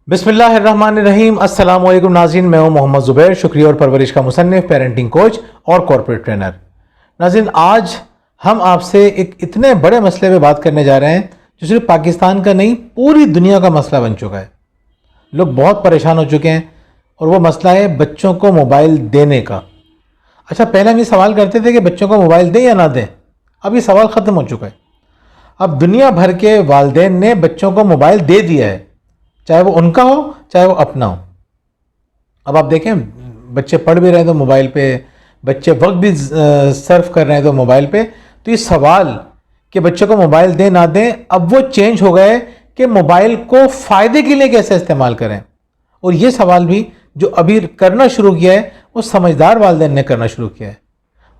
बिस्मिल्लाहिर्रहमानिर्रहीम। अस्सलाम वालेकुम नाज़रीन, मैं हूं मोहम्मद ज़ुबैर, शुक्रिया और परवरिश का मुसन्निफ़, पेरेंटिंग कोच और कॉर्पोरेट ट्रेनर। नाज़रीन, आज हम आपसे एक इतने बड़े मसले पे बात करने जा रहे हैं जो सिर्फ पाकिस्तान का नहीं, पूरी दुनिया का मसला बन चुका है। लोग बहुत परेशान हो चुके हैं और वो मसला है बच्चों को मोबाइल देने का। अच्छा, पहले हम ये सवाल करते थे कि बच्चों को मोबाइल दें या ना दें। अब ये सवाल ख़त्म हो चुका है। अब दुनिया भर के वालिदैन ने बच्चों को मोबाइल दे दिया है, चाहे वो उनका हो चाहे वो अपना हो। अब आप देखें, बच्चे पढ़ भी रहे हैं तो मोबाइल पे, बच्चे वक्त भी सर्फ कर रहे हैं तो मोबाइल पे। तो ये सवाल कि बच्चों को मोबाइल दें ना दें, अब वो चेंज हो गए कि मोबाइल को फ़ायदे के लिए कैसे इस्तेमाल करें। और ये सवाल भी जो अभी करना शुरू किया है वो समझदार वालिदैन ने करना शुरू किया है,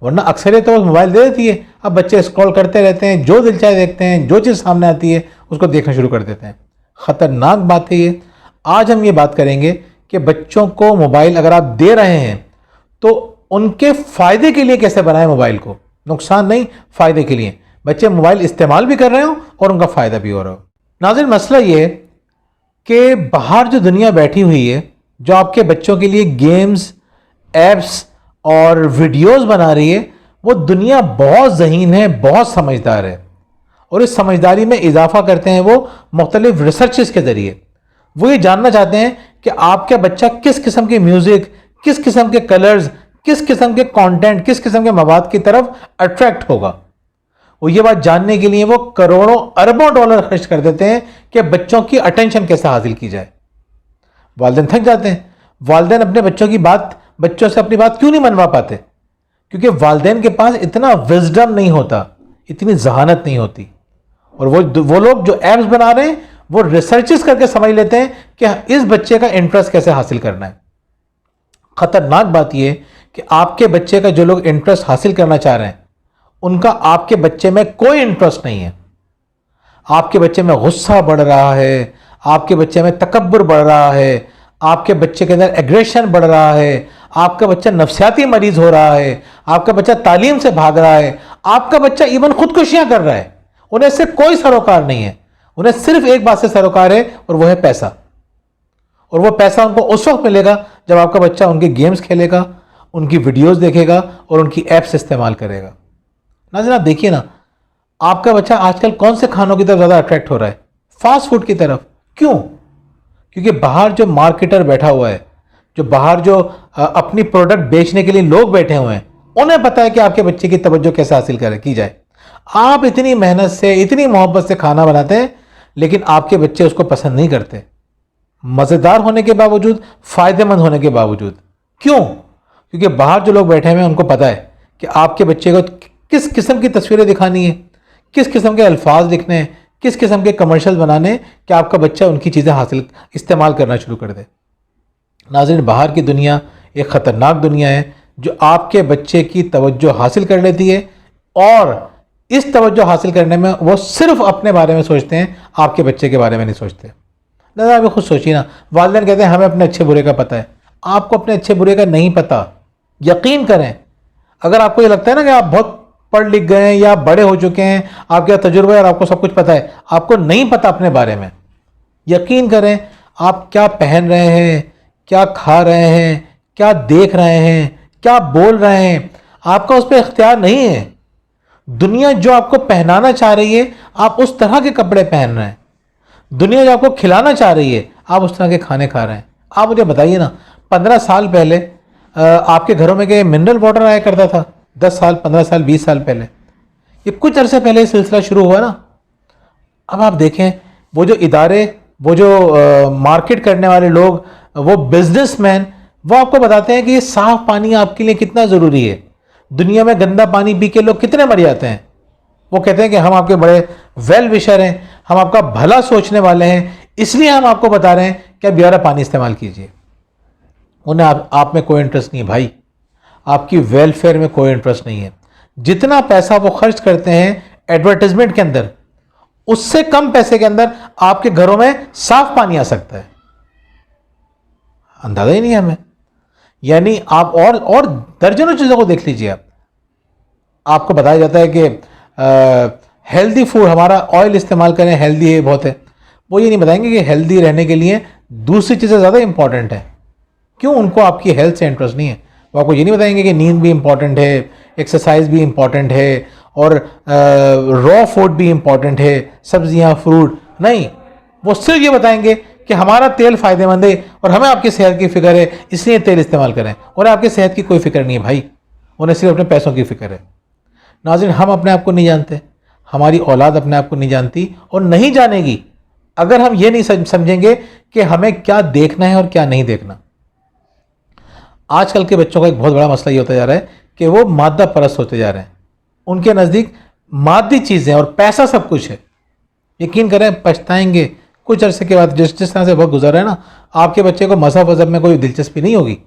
वरना अक्सरियत तो मोबाइल दे देती है। अब बच्चे स्क्रॉल करते रहते हैं, जो दिल चाहे देखते हैं, जो चीज़ सामने आती है उसको देखना शुरू कर देते हैं। ख़तरनाक बात है ये। आज हम ये बात करेंगे कि बच्चों को मोबाइल अगर आप दे रहे हैं तो उनके फ़ायदे के लिए कैसे बनाएं मोबाइल को, नुकसान नहीं, फ़ायदे के लिए। बच्चे मोबाइल इस्तेमाल भी कर रहे हो और उनका फ़ायदा भी हो रहा हो। नाज़रीन, मसला ये है कि बाहर जो दुनिया बैठी हुई है, जो आपके बच्चों के लिए गेम्स, ऐप्स और वीडियोस बना रही है, वो दुनिया बहुत ज़हीन है, बहुत समझदार है। और इस समझदारी में इजाफा करते हैं वो मुख्तलिफ रिसर्चेस के ज़रिए। वो ये जानना चाहते हैं कि आपका बच्चा किस किस्म के म्यूज़िक, किस किस्म के कलर्स, किस किस्म के कंटेंट, किस किस्म के मवाद की तरफ अट्रैक्ट होगा। और ये बात जानने के लिए वो करोड़ों अरबों डॉलर खर्च कर देते हैं कि बच्चों की अटेंशन कैसे हासिल की जाए। वालिदैन थक जाते हैं। वालिदैन अपने बच्चों से अपनी बात क्यों नहीं मनवा पाते? क्योंकि वालिदैन के पास इतना विजडम नहीं होता, इतनी जहानत नहीं होती। और वो लोग जो ऐप्स बना रहे हैं वो रिसर्चेस करके समझ लेते हैं कि इस बच्चे का इंटरेस्ट कैसे हासिल करना है। खतरनाक बात यह कि आपके बच्चे का जो लोग इंटरेस्ट हासिल करना चाह रहे हैं उनका आपके बच्चे में कोई इंटरेस्ट नहीं है। आपके बच्चे में गुस्सा बढ़ रहा है, आपके बच्चे में तकब्बुर बढ़ रहा है, आपके बच्चे के अंदर एग्रेशन बढ़ रहा है, आपका बच्चा नफ्सियाती मरीज हो रहा है, आपका बच्चा तालीम से भाग रहा है, आपका बच्चा इवन खुदकुशियां कर रहा है। उन्हें इससे कोई सरोकार नहीं है, उन्हें सिर्फ एक बात से सरोकार है और वो है पैसा। और वो पैसा उनको उस वक्त मिलेगा जब आपका बच्चा उनके गेम्स खेलेगा, उनकी वीडियोस देखेगा और उनकी ऐप्स इस्तेमाल करेगा। नाज़रीन, आप देखिए ना, आपका बच्चा आजकल कौन से खानों की तरफ ज़्यादा अट्रैक्ट हो रहा है? फास्ट फूड की तरफ। क्यों? क्योंकि बाहर जो मार्केटर बैठा हुआ है, जो बाहर जो अपनी प्रोडक्ट बेचने के लिए लोग बैठे हुए हैं, उन्हें पता है कि आपके बच्चे की तवज्जो कैसे हासिल की जाए। आप इतनी मेहनत से, इतनी मोहब्बत से खाना बनाते हैं, लेकिन आपके बच्चे उसको पसंद नहीं करते, मज़ेदार होने के बावजूद, फ़ायदेमंद होने के बावजूद। क्यों? क्योंकि बाहर जो लोग बैठे हुए हैं उनको पता है कि आपके बच्चे को किस किस्म की तस्वीरें दिखानी है, किस किस्म के अल्फाज लिखने हैं, किस किस्म के कमर्शियल बनाने हैं कि आपका बच्चा उनकी चीज़ें इस्तेमाल करना शुरू कर दे। नाज़रीन, बाहर की दुनिया एक ख़तरनाक दुनिया है जो आपके बच्चे की तवज्जो हासिल कर लेती है और इस तवज्जो हासिल करने में वो सिर्फ अपने बारे में सोचते हैं, आपके बच्चे के बारे में नहीं सोचते। दादा, आप खुद सोचिए ना, वालिदैन कहते हैं हमें अपने अच्छे बुरे का पता है। आपको अपने अच्छे बुरे का नहीं पता। यकीन करें, अगर आपको ये लगता है ना कि आप बहुत पढ़ लिख गए हैं या बड़े हो चुके हैं, आपका तजुर्बा है और आपको सब कुछ पता है, आपको नहीं पता अपने बारे में। यकीन करें, आप क्या पहन रहे हैं, क्या खा रहे हैं, क्या देख रहे हैं, क्या बोल रहे हैं, आपका उस पर इख्तियार नहीं है। दुनिया जो आपको पहनाना चाह रही है, आप उस तरह के कपड़े पहन रहे हैं। दुनिया जो आपको खिलाना चाह रही है, आप उस तरह के खाने खा रहे हैं। आप मुझे बताइए ना, 15 साल पहले आपके घरों में क्या मिनरल वाटर आया करता था? 10 साल, 15 साल, 20 साल पहले, ये कुछ अरसे पहले ये सिलसिला शुरू हुआ ना। अब आप देखें, वो जो इदारे, वो जो मार्केट करने वाले लोग, वो बिजनेसमैन, वो आपको बताते हैं कि ये साफ पानी आपके लिए कितना ज़रूरी है। दुनिया में गंदा पानी पी के लोग कितने मर जाते हैं। वो कहते हैं कि हम आपके बड़े वेल विशर हैं, हम आपका भला सोचने वाले हैं, इसलिए हम आपको बता रहे हैं कि आप प्यारा पानी इस्तेमाल कीजिए। उन्हें आप में कोई इंटरेस्ट नहीं है भाई, आपकी वेलफेयर में कोई इंटरेस्ट नहीं है। जितना पैसा वो खर्च करते हैं एडवर्टाइजमेंट के अंदर, उससे कम पैसे के अंदर आपके घरों में साफ पानी आ सकता है। अंदाजा ही नहीं है हमें। यानी आप और दर्जनों चीज़ों को देख लीजिए। आपको बताया जाता है कि हेल्दी फूड, हमारा ऑयल इस्तेमाल करें, हेल्दी है बहुत है। वो ये नहीं बताएंगे कि हेल्दी रहने के लिए दूसरी चीज़ें ज़्यादा इंपॉर्टेंट है। क्यों? उनको आपकी हेल्थ से इंटरेस्ट नहीं है। वो आपको ये नहीं बताएंगे कि नींद भी इंपॉर्टेंट है, एक्सरसाइज भी इंपॉर्टेंट है और रॉ फूड भी इंपॉर्टेंट है, सब्जियां, फ्रूट नहीं। वो सिर्फ ये बताएंगे कि हमारा तेल फ़ायदेमंद है और हमें आपकी सेहत की फ़िक्र है, इसलिए तेल इस्तेमाल करें। उन्हें आपकी सेहत की कोई फ़िक्र नहीं है भाई, उन्हें सिर्फ अपने पैसों की फ़िक्र है। नाज़रीन, हम अपने आप को नहीं जानते, हमारी औलाद अपने आप को नहीं जानती और नहीं जानेगी अगर हम ये नहीं समझेंगे कि हमें क्या देखना है और क्या नहीं देखना। आजकल के बच्चों का एक बहुत बड़ा मसला ये होता जा रहा है कि वो मादा परस्त होते जा रहे हैं। उनके नज़दीक मादी चीज़ें और पैसा सब कुछ है। यकीन करें, पछताएंगे कुछ अरसे के बाद। जिस तरह से वक्त गुजर है ना, आपके बच्चे को मज़हब वज़हब में कोई दिलचस्पी नहीं होगी।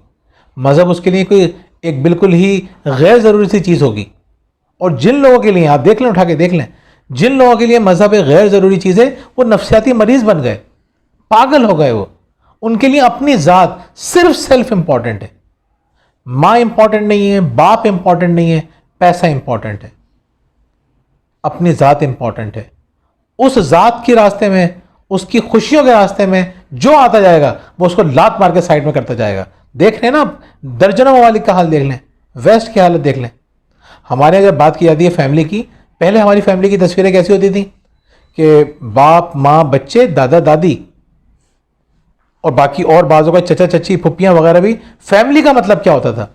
मज़हब उसके लिए कोई एक बिल्कुल ही गैर ज़रूरी सी चीज़ होगी। और जिन लोगों के लिए, आप देख लें, उठा के देख लें, जिन लोगों के लिए मज़हब एक गैर ज़रूरी चीज़ है, वो नफ्सियाती मरीज़ बन गए, पागल हो गए। वो उनके लिए अपनी ज़ात, सिर्फ सेल्फ इंपॉर्टेंट है। माँ इंपॉर्टेंट नहीं है, बाप इंपॉर्टेंट नहीं है, पैसा इंपॉर्टेंट है, अपनी ज़ात इंपॉर्टेंट है। उस ज़ात के रास्ते में, उसकी खुशियों के रास्ते में जो आता जाएगा वो उसको लात मार के साइड में करता जाएगा। देख रहे हैं ना, दर्जनों ममालिक का हाल देख लें, वेस्ट की हालत देख लें। हमारे यहाँ जब बात की जाती है फैमिली की, पहले हमारी फैमिली की तस्वीरें कैसी होती थी कि बाप, माँ, बच्चे, दादा, दादी और बाकी और बाजों का चचा, चची, फुप्पियाँ वगैरह भी। फैमिली का मतलब क्या होता था?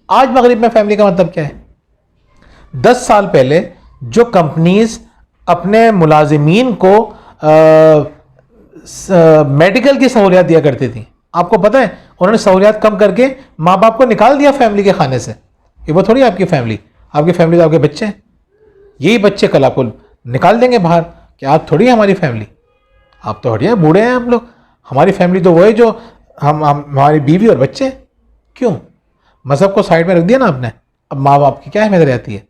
आज मगरिब में फैमिली का मतलब क्या है? 10 साल पहले जो कंपनीज अपने मुलाजिमीन को मेडिकल की सहूलियत दिया करती थी, आपको पता है उन्होंने सहूलियत कम करके माँ बाप को निकाल दिया फैमिली के खाने से। ये वो थोड़ी आपकी फैमिली तो आपके बच्चे हैं। यही बच्चे कल आपको निकाल देंगे बाहर कि आप थोड़ी हमारी फैमिली, आप तो हटिए, बूढ़े हैं आप लोग। हमारी फैमिली तो वो है जो हम हमारी बीवी और बच्चे। क्यों? मज़हब को साइड में रख दिया ना आपने, अब माँ बाप की क्या अहमियत रहती है?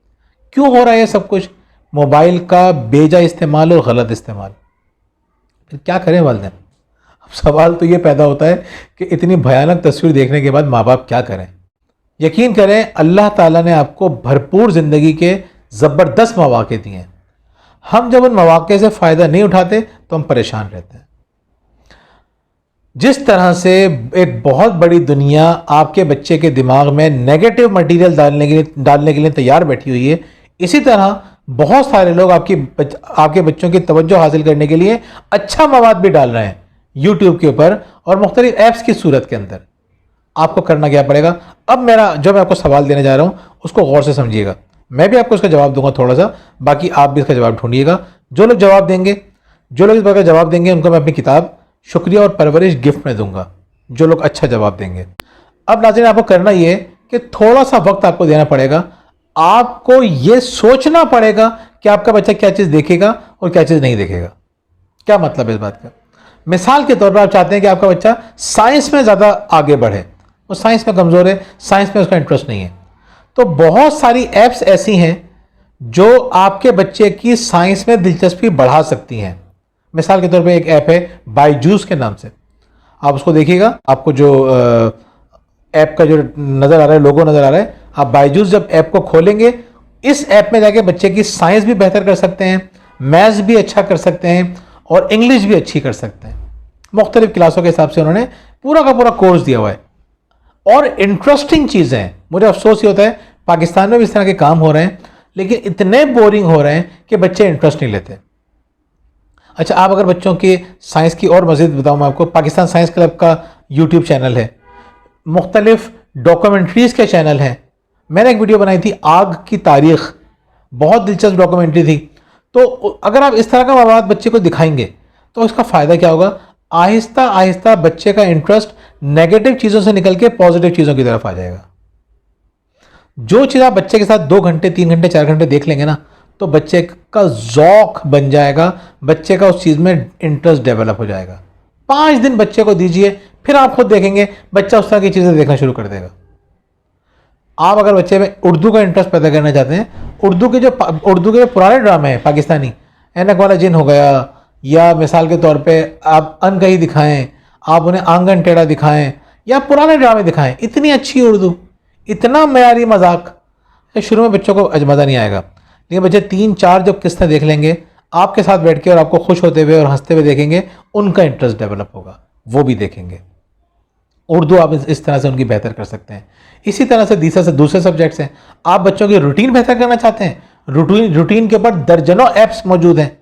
क्यों हो रहा है ये सब कुछ? मोबाइल का बेजा इस्तेमाल और गलत इस्तेमाल। फिर क्या करें वालिदैन? अब सवाल तो ये पैदा होता है कि इतनी भयानक तस्वीर देखने के बाद माँ बाप क्या करें? यकीन करें, अल्लाह ताला ने आपको भरपूर ज़िंदगी के ज़बरदस्त मौक़े दिए हैं। हम जब उन मौक़े से फ़ायदा नहीं उठाते तो हम परेशान रहते हैं। जिस तरह से एक बहुत बड़ी दुनिया आपके बच्चे के दिमाग में नेगेटिव मटेरियल डालने के लिए तैयार बैठी हुई है, इसी तरह बहुत सारे लोग आपके बच्चों की तवज्जो हासिल करने के लिए अच्छा मवाद भी डाल रहे हैं यूट्यूब के ऊपर और मुख्तलिफ ऐप्स की सूरत के अंदर। आपको करना क्या पड़ेगा? अब मैं आपको सवाल देने जा रहा हूँ उसको गौर से समझिएगा। मैं भी आपको इसका जवाब दूंगा थोड़ा सा, बाकी आप भी इसका जवाब ढूंढिएगा। जो लोग इस बात का जवाब देंगे उनको मैं अपनी किताब शुक्रिया और परवरिश गिफ्ट में दूंगा, जो लोग अच्छा जवाब देंगे। अब नाज़रीन, आपको करना ये कि थोड़ा सा वक्त आपको देना पड़ेगा। आपको ये सोचना पड़ेगा कि आपका बच्चा क्या चीज़ देखेगा और क्या चीज़ नहीं देखेगा। क्या मतलब है इस बात का? मिसाल के तौर पर आप चाहते हैं कि आपका बच्चा साइंस में ज़्यादा आगे बढ़े, वो साइंस में कमज़ोर है, साइंस में उसका इंटरेस्ट नहीं है, तो बहुत सारी ऐप्स ऐसी हैं जो आपके बच्चे की साइंस में दिलचस्पी बढ़ा सकती हैं। मिसाल के तौर पे एक ऐप है बायजूस के नाम से, आप उसको देखिएगा। आपको जो ऐप का जो नज़र आ रहा है, लोगो नज़र आ रहा है, आप बायजूस जब ऐप को खोलेंगे, इस ऐप में जाके बच्चे की साइंस भी बेहतर कर सकते हैं, मैथ्स भी अच्छा कर सकते हैं और इंग्लिश भी अच्छी कर सकते हैं। मुख्तलिफ क्लासों के हिसाब से उन्होंने पूरा का पूरा कोर्स दिया हुआ है और इंटरेस्टिंग चीज़ें हैं। मुझे अफसोस ये होता है पाकिस्तान में भी इस तरह के काम हो रहे हैं, लेकिन इतने बोरिंग हो रहे हैं कि बच्चे इंटरेस्ट नहीं लेते। अच्छा, आप अगर बच्चों की साइंस की और मज़ीद बताऊँ मैं आपको, पाकिस्तान साइंस क्लब का यूट्यूब चैनल है, मुख्तलिफ डॉक्यूमेंट्रीज़ के चैनल हैं। मैंने एक वीडियो बनाई थी आग की तारीख़, बहुत दिलचस्प डॉक्यूमेंट्री थी। तो अगर आप इस तरह का मवाद बच्चे को दिखाएंगे तो इसका फ़ायदा क्या होगा? आहिस्ता आहिस्ता बच्चे का इंटरेस्ट नेगेटिव चीज़ों से निकल के पॉजिटिव चीज़ों की तरफ आ जाएगा। जो चीज़ आप बच्चे के साथ 2 घंटे, 3 घंटे, 4 घंटे देख लेंगे ना, तो बच्चे का ज़ौक़ बन जाएगा, बच्चे का उस चीज़ में इंटरेस्ट डेवलप हो जाएगा। 5 दिन बच्चे को दीजिए, फिर आप खुद देखेंगे बच्चा उस तरह की चीज़ें देखना शुरू कर देगा। आप अगर बच्चे में उर्दू का इंटरेस्ट पैदा करना चाहते हैं, उर्दू के जो पुराने ड्रामे हैं पाकिस्तानी, ऐनक वाला जिन हो गया, या मिसाल के तौर पे आप अनकही दिखाएं, आप उन्हें आंगन टेढ़ा दिखाएं या पुराने ड्रामे दिखाएं, इतनी अच्छी उर्दू, इतना मयारी मजाक, शुरू में बच्चों को मज़ा नहीं आएगा, लेकिन बच्चे 3-4 जब किस्तें देख लेंगे आपके साथ बैठ के और आपको खुश होते हुए और हंसते हुए देखेंगे, उनका इंटरेस्ट डेवलप होगा। वो भी देखेंगे। उर्दू आप इस तरह से उनकी बेहतर कर सकते हैं। इसी तरह से दूसरे सब्जेक्ट्स हैं। आप बच्चों की रूटीन बेहतर करना चाहते हैं, रूटीन के ऊपर दर्जनों ऐप्स मौजूद हैं।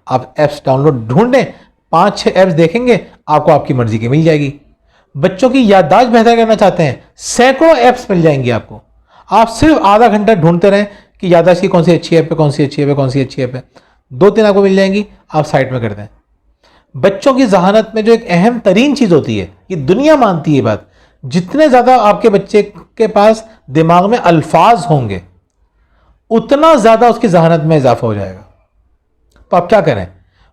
आप ऐप्स डाउनलोड ढूंढें, 5-6 ऐप्स देखेंगे, आपको आपकी मर्जी की मिल जाएगी। बच्चों की याददाश्त बेहतर करना चाहते हैं, सैकड़ों ऐप्स मिल जाएंगी आपको। आप सिर्फ आधा घंटा ढूंढते रहें कि याददाश्त की कौन सी अच्छी ऐप है, कौन सी अच्छी ऐप है, कौन सी अच्छी ऐप है। 2-3 आपको मिल जाएंगी, आप साइड में कर दें। बच्चों की जहानत में जो एक अहम तरीन चीज़ होती है, ये दुनिया मानती है बात, जितने ज़्यादा आपके बच्चे के पास दिमाग में अल्फाज होंगे उतना ज़्यादा उसकी जहानत में इजाफा हो जाएगा। तो आप क्या करें,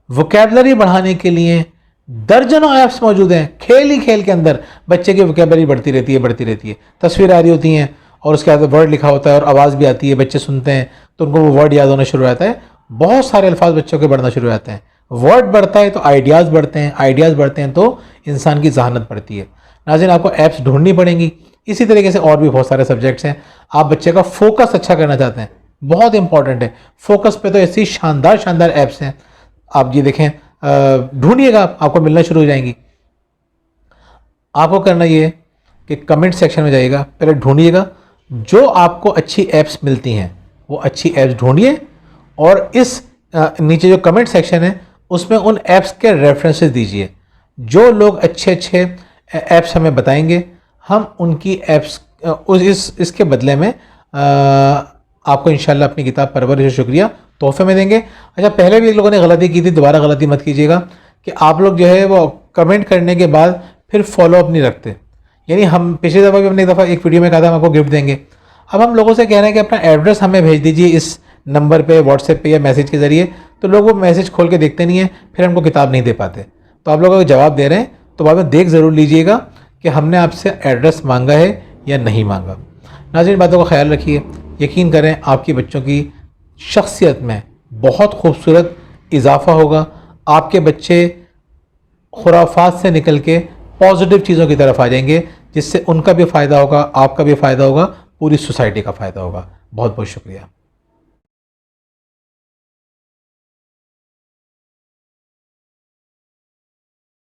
वोकैबुलरी बढ़ाने के लिए दर्जनों ऐप्स मौजूद हैं। खेल ही खेल के अंदर बच्चे की वोकैबुलरी बढ़ती रहती है। तस्वीर आ रही होती हैं और उसके आगे वर्ड लिखा होता है और आवाज़ भी आती है, बच्चे सुनते हैं तो उनको वो वर्ड याद होना शुरू हो जाता है। बहुत सारे अल्फाज बच्चों के बढ़ना शुरू हो जाते हैं। वर्ड बढ़ता है तो आइडियाज़ बढ़ते हैं तो इंसान की जहानत बढ़ती है। नाज़रीन, आपको ऐप्स ढूंढनी पड़ेंगी। इसी तरीके से और भी बहुत सारे सब्जेक्ट्स हैं। आप बच्चे का फोकस अच्छा करना चाहते हैं, बहुत इंपॉर्टेंट है फोकस पे, तो ऐसी शानदार ऐप्स हैं। आप ये देखें, ढूंढिएगा, आपको मिलना शुरू हो जाएंगी। आपको करना ये है कि कमेंट सेक्शन में जाइएगा, पहले ढूंढिएगा जो आपको अच्छी ऐप्स मिलती हैं, वो अच्छी ऐप्स ढूंढिए और इस नीचे जो कमेंट सेक्शन है उसमें उन ऐप्स के रेफरेंसेस दीजिए। जो लोग अच्छे ऐप्स हमें बताएंगे, हम उनकी ऐप्स इसके बदले में आपको इंशाल्लाह अपनी किताब परवरिश शुक्रिया तोहफे में देंगे। अच्छा, पहले भी एक लोगों ने गलती की थी, दोबारा गलती मत कीजिएगा कि आप लोग जो है वो कमेंट करने के बाद फिर फॉलो अप नहीं रखते। यानी हम पिछली दफ़ा भी हमने एक वीडियो में कहा था हम आपको गिफ्ट देंगे। अब हम लोगों से कह रहे हैं कि अपना एड्रेस हमें भेज दीजिए इस नंबर पे, व्हाट्सएप पे या मैसेज के ज़रिए, तो लोग वो मैसेज खोल के देखते नहीं हैं, फिर हमको किताब नहीं दे पाते। तो आप लोग अगर जवाब दे रहे हैं तो बाद में देख ज़रूर लीजिएगा कि हमने आपसे एड्रेस मांगा है या नहीं मांगा। नाज़रीन, बातों का ख्याल रखिए। यकीन करें आपके बच्चों की शख्सियत में बहुत खूबसूरत इजाफा होगा। आपके बच्चे खुराफात से निकल के पॉजिटिव चीज़ों की तरफ आ जाएंगे, जिससे उनका भी फ़ायदा होगा, आपका भी फ़ायदा होगा, पूरी सोसाइटी का फ़ायदा होगा। बहुत बहुत शुक्रिया।